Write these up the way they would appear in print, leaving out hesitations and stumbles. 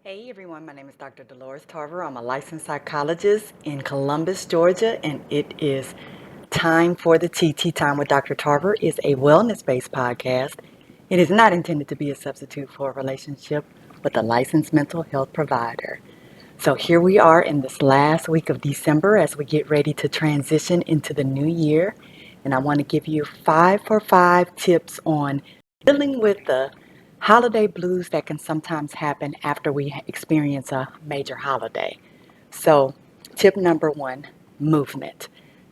Hey everyone, my name is Dr. Dolores Tarver. I'm a licensed psychologist in Columbus, Georgia, and it is time for the TT Time with Dr. Tarver is a wellness-based podcast. It is not intended to be a substitute for a relationship with a licensed mental health provider. So here we are in this last week of December as we get ready to transition into the new year. And I want to give you 5 for 5 tips on dealing with the holiday blues that can sometimes happen after we experience a major holiday. So, tip number 1, movement.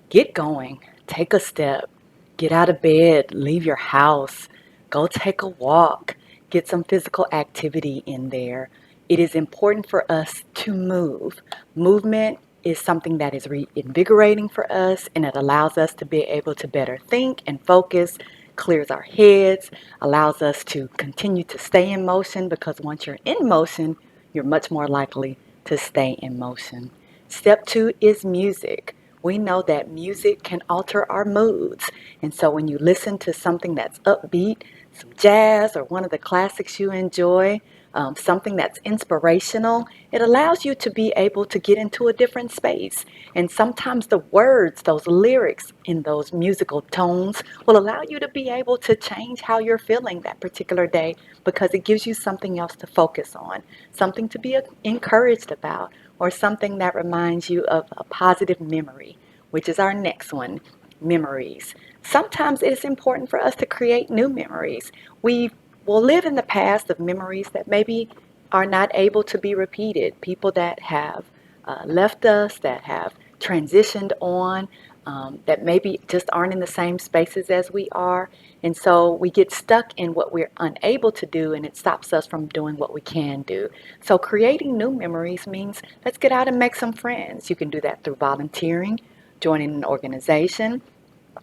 Get going, take a step, get out of bed, leave your house, go take a walk, get some physical activity in there. It is important for us to move. Movement is something that is reinvigorating for us, and it allows us to be able to better think and focus, clears our heads, allows us to continue to stay in motion, because once you're in motion, you're much more likely to stay in motion. Step 2 is music. We know that music can alter our moods. And so when you listen to something that's upbeat, some jazz or one of the classics you enjoy, something that's inspirational, it allows you to be able to get into a different space. And sometimes the words, those lyrics in those musical tones will allow you to be able to change how you're feeling that particular day, because it gives you something else to focus on, something to be encouraged about, or something that reminds you of a positive memory, which is our next one, memories. Sometimes it is important for us to create new memories. We will live in the past of memories that maybe are not able to be repeated. People that have left us, that have transitioned on, that maybe just aren't in the same spaces as we are. And so we get stuck in what we're unable to do, and it stops us from doing what we can do. So creating new memories means let's get out and make some friends. You can do that through volunteering, joining an organization.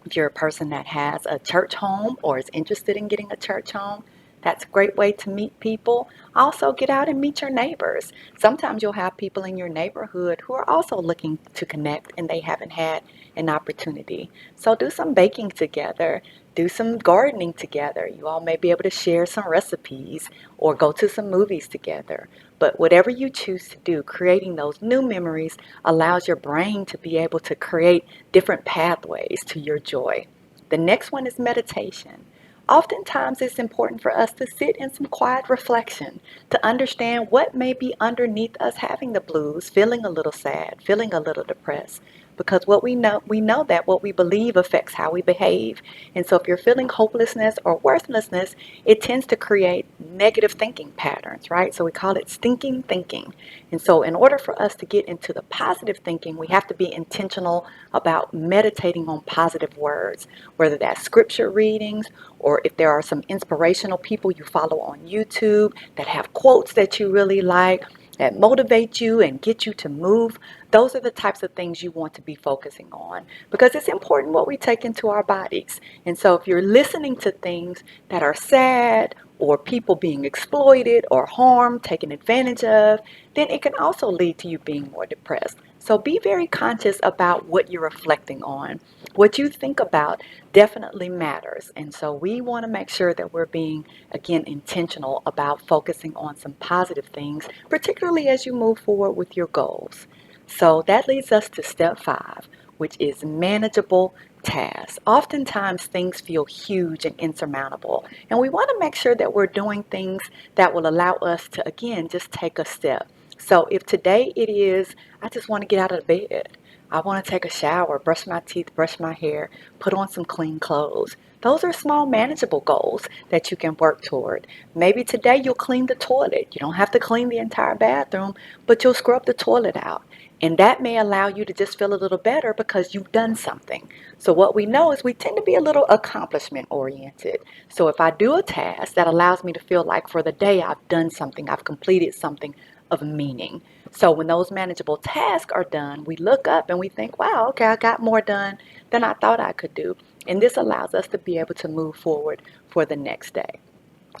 If you're a person that has a church home or is interested in getting a church home, that's a great way to meet people. Also, get out and meet your neighbors. Sometimes you'll have people in your neighborhood who are also looking to connect and they haven't had an opportunity. So do some baking together, do some gardening together. You all may be able to share some recipes or go to some movies together. But whatever you choose to do, creating those new memories allows your brain to be able to create different pathways to your joy. The next one is meditation. Oftentimes, it's important for us to sit in some quiet reflection to understand what may be underneath us having the blues, feeling a little sad, feeling a little depressed. Because what we know that what we believe affects how we behave. And so if you're feeling hopelessness or worthlessness, it tends to create negative thinking patterns, right? So we call it stinking thinking. And so in order for us to get into the positive thinking, we have to be intentional about meditating on positive words, whether that's scripture readings, or if there are some inspirational people you follow on YouTube that have quotes that you really like, that motivate you and get you to move. Those are the types of things you want to be focusing on, because it's important what we take into our bodies. And so if you're listening to things that are sad, or people being exploited or harmed, taken advantage of, then it can also lead to you being more depressed. So be very conscious about what you're reflecting on. What you think about definitely matters. And so we want to make sure that we're being, again, intentional about focusing on some positive things, particularly as you move forward with your goals. So that leads us to step 5, which is manageable tasks. Oftentimes things feel huge and insurmountable, and we want to make sure that we're doing things that will allow us to, again, just take a step. So if today it is, I just want to get out of bed, I want to take a shower, brush my teeth, brush my hair, put on some clean clothes. Those are small, manageable goals that you can work toward. Maybe today you'll clean the toilet. You don't have to clean the entire bathroom, but you'll scrub the toilet out. And that may allow you to just feel a little better because you've done something. So what we know is we tend to be a little accomplishment oriented. So if I do a task, that allows me to feel like for the day I've done something, I've completed something of meaning. So when those manageable tasks are done, we look up and we think, wow, okay, I got more done than I thought I could do. And this allows us to be able to move forward for the next day.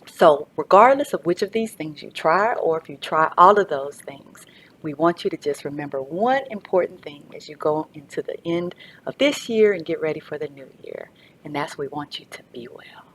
So regardless of which of these things you try, or if you try all of those things, we want you to just remember one important thing as you go into the end of this year and get ready for the new year. And that's we want you to be well.